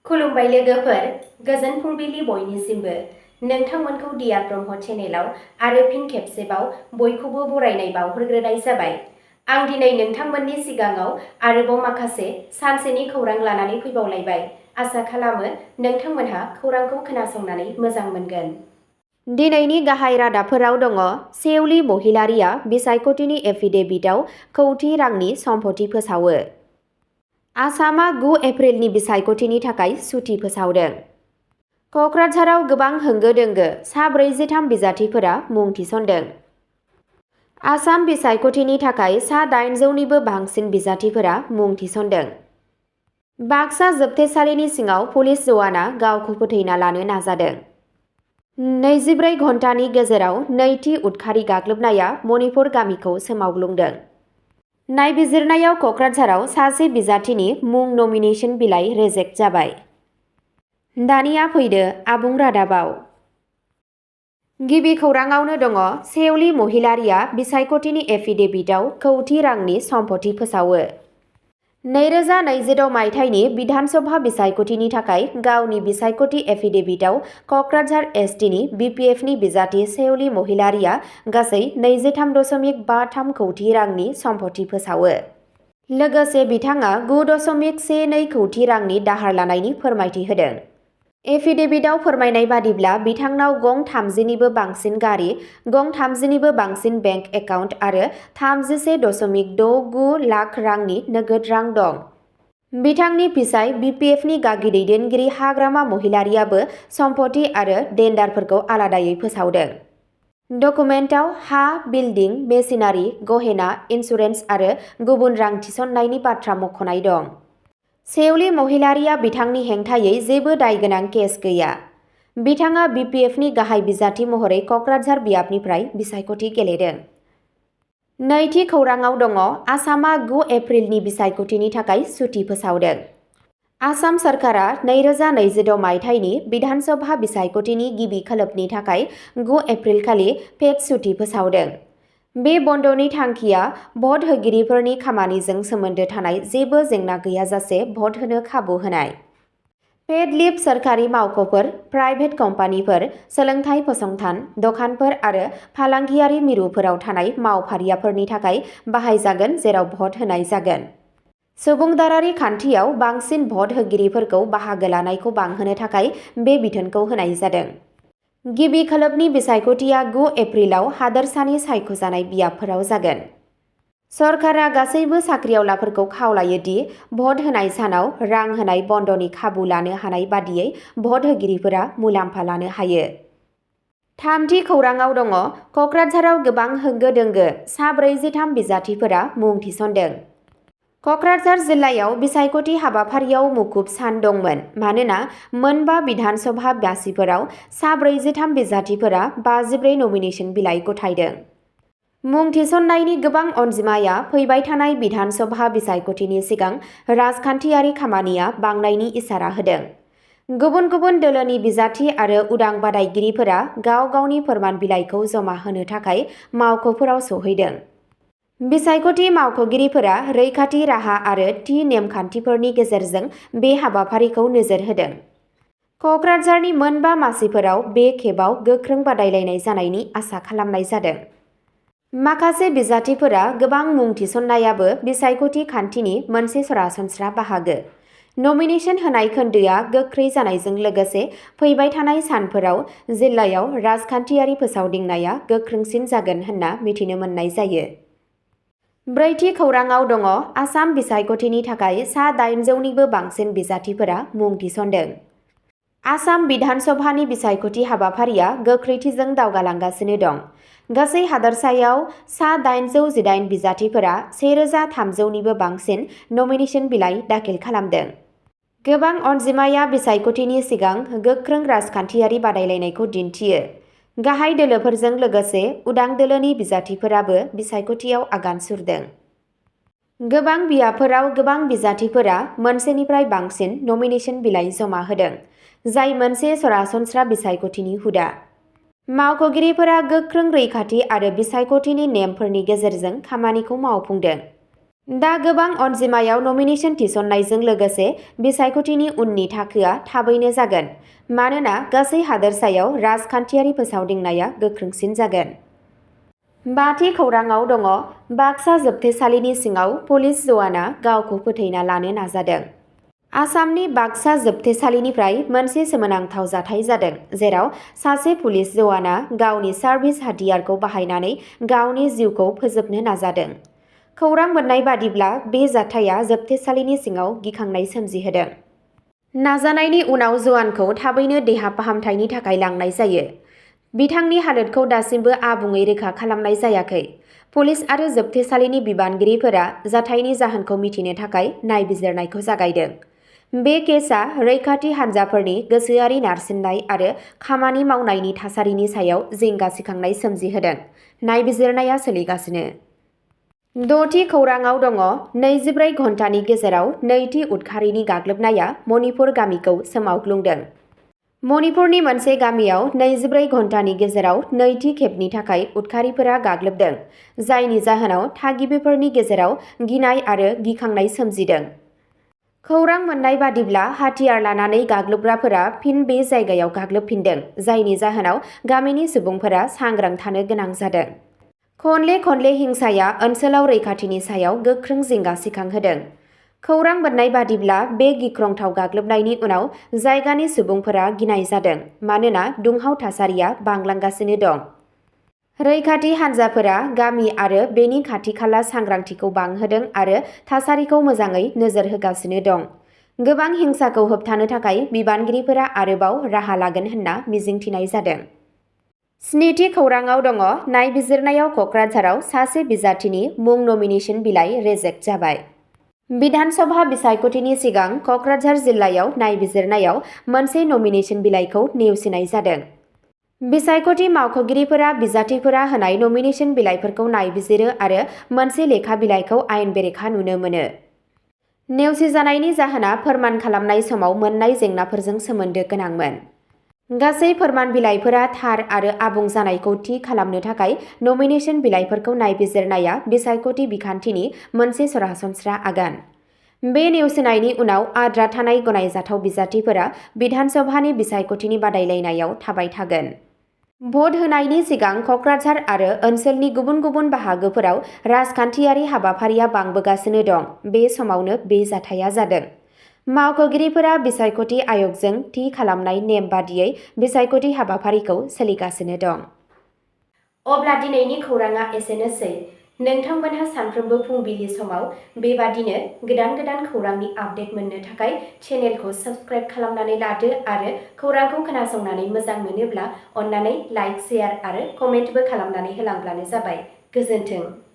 खुलुमबाय लोगोफोर, गोजोन फुंबिलि बयनिसिमबो। नोंथांमोनखौ दिया ब्रह्म चेनेलाव आरो फिन खेबसेबाव बयखौबो बरायनाय बावहरग्रोनाय जाबाय। आं दिनै नोंथांमोननि सिगाङाव आरोबाव माखासे सानसेनि खौरां लानानै फैबावलायबाय। आसा खालामो नोंथांमोनहा खौरांखौ खोनासंनानै मोजां मोनगोन। दिनैनि गाहाय रादाबफोराव दङ सेउलि महिलारिया बिसायख'थिनि एफिडेभिटआव कौटि रांनि सम्पति फोसावो। आसामा 9 एप्रिलनि बिसायख'थिनि थाखाय सुथि फोसावदों। क'क्राझाराव गोबां होंगो-दोंगो, सा 43 बिजाथिफोरा मुं थिसनदों। आसाम बिसायख'थिनि थाखाय सा 800निबो बांसिन बिजाथिफोरा मुं थिसनदों। बाक्सा जोबथेसालिनि सिङाव पुलिस जवाना गावखौ फोथैना लानो नाजादों। 24 घन्टानि गेजेराव नैथि उदखारि गाग्लोबनाया मणिपुर गामिखौ सोमावग्लुंदों। नायबिजिरनायाव क'क्राझाराव सासे बिजाथिनि मुं नमिनेशन बिलाइ रेजेक्ट जाबाय। दानिया फैदो आबुं रादाबाव। गिबि खौराङावनो दङ सेउलि महिलारिया बिसायख'थिनि एफिडेभिटआव कौटि रांनि सम्पति फोसावो। 2026 मायथाइनि बिधानसभा बिसायख'थिनि थाखाय गावनि बिसायख'थि एफिडेभिटआव क'क्राझार एसटिनि बिपिएफनि बिजाथि सेउलि महिलारिया गासै 23.53 कौटि रांनि सम्पति फोसावो। लोगोसे बिथाङा 9.12 कौटि रांनि दाहार लानायनि फोरमायथि होदों। एफिडेभिटआव फोरमायनाय बादिब्ला बिथांनाव गं 30निबो बांसिन गारि, गं 30निबो बांसिन बेंक एकाउन्ट आरो 31.69 लाख रांनि नगद रां दं। बिथांनि फिसाय बिपिएफनि गागि दैदेनगिरि हाग्रामा महिलारियाबो सम्पति आरो देनदारफोरखौ आलादायै फोसावदों। डकुमेन्टआव हा, बिल्डिं, मेसिनारि, गहेना, इन्सुरेन्स आरो गुबुन रां थिसननायनि बाथ्रा मख'नाय दं। सेउलि महिलारिया बिथांनि हेंथायै जेबो दायगोनां केस गैया। बिथाङा बिपिएफनि गाहाय बिजाथि महरै क'क्राझार बियाबनिफ्राय बिसायख'थि गेलेदों। नैथि खौराङाव दङ आसामा 9 एप्रिलनि बिसायख'थिनि थाखाय सुथि फोसावदों। आसाम सरकारा 2026 मायथाइनि बिधानसभा बिसायख'थिनि गिबि खोलोबनि थाखाय 9 एप्रिल खालि पेड सुथि फोसावदों। बे बन्दनि थांखिया भट होगिरिफोरनि खामानिजों सोमोन्दो थानाय जेबो जेंना गैयाजासे भट होनो खाबु होनाय। पेड लिभ सरकारि मावख'फोर, प्राइभेट कम्पानिफोर, सोलोंथाइ फसंथान, दखानफोर आरो फालांगियारि मिरुफोराव थानाय मावफारियाफोरनि थाखाय बाहायजागोन जेराव भट होनाय जागोन। सुबुंदारारि खान्थियाव बांसिन भट होगिरिफोरखौ बाहागो लानायखौ बांहोनो थाखाय बे बिथोनखौ होनाय जादों। गिबि खोलोबनि बिसायख'थिया 9 एप्रिलाव हादोरसानि सायख'जानाय बियाबफोराव जागोन। सरकारा गासैबो साख्रिआवलाफोरखौ खावलायो दि भट होनाय सानाव रां होनाय बन्दनि खाबु लानो हानाय बादियै भट होगिरिफोरा मुलाम्फा लानो हायो। थामथि खौराङाव दङ क'क्राझाराव गोबां होंगो-दोंगो, सा 43 बिजाथिफोरा मुं थिसनदों। क'क्राझार जिल्लायाव बिसायख'थि हाबाफारियाव मुखुब सान दंमोन मानोना मोनबा बिधानसभा मासिफोराव सा 43 बिजाथिफोरा 54 नमिनेशन बिलाइ गथायदों। मुं थिसननायनि गोबां अनजिमाया फैबाय थानाय बिधानसभा बिसायख'थिनि सिगां राजखान्थियारि खामानिया बांनायनि इसारा होदों। गुबुन गुबुन दोलोनि बिजाथि आरो उदां बादायगिरिफोरा गाव गावनि फोरमान बिलाइखौ जमा होनो थाखाय मावख'फोराव सौहैदों। बिसायख'थि मावख'गिरिफोरा रैखाथि राहा आरो थि नेमखान्थिफोरनि गेजेरजों बे हाबाफारिखौ नोजोर होदों। क'क्राझारनि मोनबा मासिफोराव बे खेबाव गोख्रों बादायलायनाय जानायनि आसा खालामनाय जादों। माखासे बिजाथिफोरा गोबां मुं थिसननायाबो बिसायख'थि खान्थिनि मोनसे सरासनस्रा बाहागो। नमिनेशन होनाय खोन्दोआ गोख्रै जानायजों लोगोसे फैबाय थानाय सानफोराव जिल्लायाव राजखान्थियारि फोसावदिंनाया गोख्रोंसिन जागोन होनना मिथिनो मोननाय जायो। ब्रैथि खौराङाव दङ आसाम बिसायख'थिनि थाखाय सा 800निबो बांसिन बिजाथिफोरा मुं थिसनदों। आसाम बिधानसभानि बिसायख'थि हाबाफारिया गोख्रैथिजों दावगालांगासिनो दं। गासै हादोरसायाव सा 818 बिजाथिफोरा 1300निबो बांसिन नमिनेशन बिलाइ दाखिल खालामदों। गोबां अनजिमाया बिसायख'थिनि सिगां गोख्रों राजखान्थियारि बादायलायनायखौ दिन्थियो। गाहाय दोलोफोरजों लोगोसे उदां दोलोनि बिजाथिफोराबो बिसायख'थियाव आगान सुरदों। गोबां बियाबफोराव गोबां बिजाथिफोरा मोनसेनिफ्राय बांसिन नमिनेशन बिलाइ जमा होदों, जाय मोनसे सरासनस्रा बिसायख'थिनि हुदा। मावख'गिरिफोरा गोख्रों रैखाथि आरो बिसायख'थिनि नेमफोरनि गेजेरजों खामानिखौ मावफुंदों। दा गोबां अनजिमायाव नमिनेशन थिसननायजों लोगोसे बिसायख'थिनि उननि थाखोआ थाबैनो जागोन, मानोना गासै हादोरसायाव राजखान्थियारि फोसावदिंनाया गोख्रोंसिन जागोन। बाथि खौराङाव दङ बाक्सा जोबथेसालिनि सिङाव पुलिस जवाना गावखौ फोथैना लानो नाजादों। आसामनि बाक्सा जोबथेसालिनिफ्राय मोनसे सोमोनांथाव जाथाय जादों, जेराव सासे पुलिस जवाना गावनि सार्भिस हाथियारखौ बाहायनानै गावनि जिउखौ फोजोबनो नाजादों। खौरां मोननाय बादिब्ला बे जाथाया जोबथेसालिनि सिङाव गिखांनाय सोमजिहोदों। नाजानायनि उनाव जवानखौ थाबैनो देहा फाहामथायनि थाखाय लांनाय जायो। बिथांनि हालोदखौ दासिमबो आबुङै रोखा खालामनाय जायाखै। पुलिस आरो जोबथेसालिनि बिबानगिरिफोरा जाथायनि जाहोनखौ मिथिनो थाखाय नायबिजिरनायखौ जागायदों। बे केसआ रैखाथि हान्जाफोरनि गोसोआरि नारसिननाय आरो खामानि मावनायनि थासारिनि सायाव जिंगा सिखांनाय सोमजिहोदों। नायबिजिरनाया सोलिगासिनो। द'थि खौराङाव दङ 24 घन्टानि गेजेराव नैथि उदखारिनि गाग्लोबनाया मणिपुर गामिखौ सोमावग्लुंदों। मणिपुरनि मोनसे गामियाव 24 घन्टानि गेजेराव नैथि खेबनि थाखाय उदखारिफोरा गाग्लोबदों, जायनि जाहोनाव थागिबिफोरनि गेजेराव गिनाय आरो गिखांनाय सोमजिदों। खौरां मोननाय बादिब्ला हाथियार लानानै गाग्लोबग्राफोरा फिन बे जायगायाव गाग्लोबफिनदों, जायनि जाहोनाव गामिनि सुबुंफोरा सांग्रां थानो गोनां जादों। खनले हिंसाया ओनसोलाव रैखाथिनि सायाव गोख्रों जिंगा सिखांहोदों। खौरां मोननाय बादिब्ला बे गिख्रंथाव गाग्लोबनायनि उनाव जायगानि सुबुंफोरा गिनाय जादों, मानोना दुंहाव थासारिया बांलांगासिनो दं। रैखाथि हान्जाफोरा गामि आरो बेनि खाथि-खाला सांग्रांथिखौ बांहोदों आरो थासारिखौ मोजाङै नोजोर होगासिनो दं। गोबां हिंसाखौ होबथानो थाखाय बिबानगिरिफोरा आरोबाव राहा लागोन होनना मिजिंथिनाय जादों। स्निथि खौराङाव दङ नायबिजिरनायाव कक्राझाराव सासे बिजाथिनि मुं नमिनेशन बिलाइ रिजेक्ट जाबाय। विधानसभा बिसायख'थिनि सिगां कक्राझार जिल्लायाव नायबिजिरनायाव मोनसे नमिनेशन बिलाइखौ नेवसिनाय जादों। बिसायख'थि मावख'गिरिफोरा बिजाथिफोरा होनाय नमिनेशन बिलाइफोरखौ नायबिजिरो आरो मोनसे लेखा बिलाइखौ आयेन बेरेखा नुनो मोनो। नेवसिजानायनि जाहोना फोरमान खालामनाय समाव मोननाय जेंनाफोरजों सोमोन्दो गोनांमोन। गासै फोरमान बिलाइफोरा थार आरो आबुं जानायखौ थि खालामनो थाखाय नमिनेशन बिलाइफोरखौ नायबिजिरनाया बिसायख'थि बिखान्थिनि मोनसे सरासनस्रा आगान। बे नेवसिनायनि उनाव आद्रा थानाय गनायजाथाव बिजाथिफोरा बिधानसभानि बिसायख'थिनि बादायलायनायाव थाबाय थागोन। भट होनायनि सिगां कक्राझार आरो ओनसोलनि गुबुन गुबुन बाहागोफोराव राजखान्थियारि हाबाफारिया बांबोगासिनो दं। बे समावनो बे जाथाया जादों। मावख'गिरिफोरा बिसायख'थि आय'गजों थि खालामनाय नेम बादियै बिसायख'थि हाबाफारिखौ सोलिगासिनो दं। अब्ला दिनैनि खौराङा एसेनोसै। नोंथांमोनहा सानफ्रोमबो फुंबिलि समाव बेबादिनो गोदान खौरांनि आपडेट मोननो थाखाय चेनेलखौ साबस्क्राइब खालामनानै लादो आरो खौरांखौ खोनासंनानै मोजां मोनोब्ला अन्नानै लाइक, शेयार आरो कमेन्टबो खालामनानै होलांब्लानो जाबाय। गोजोन्थों।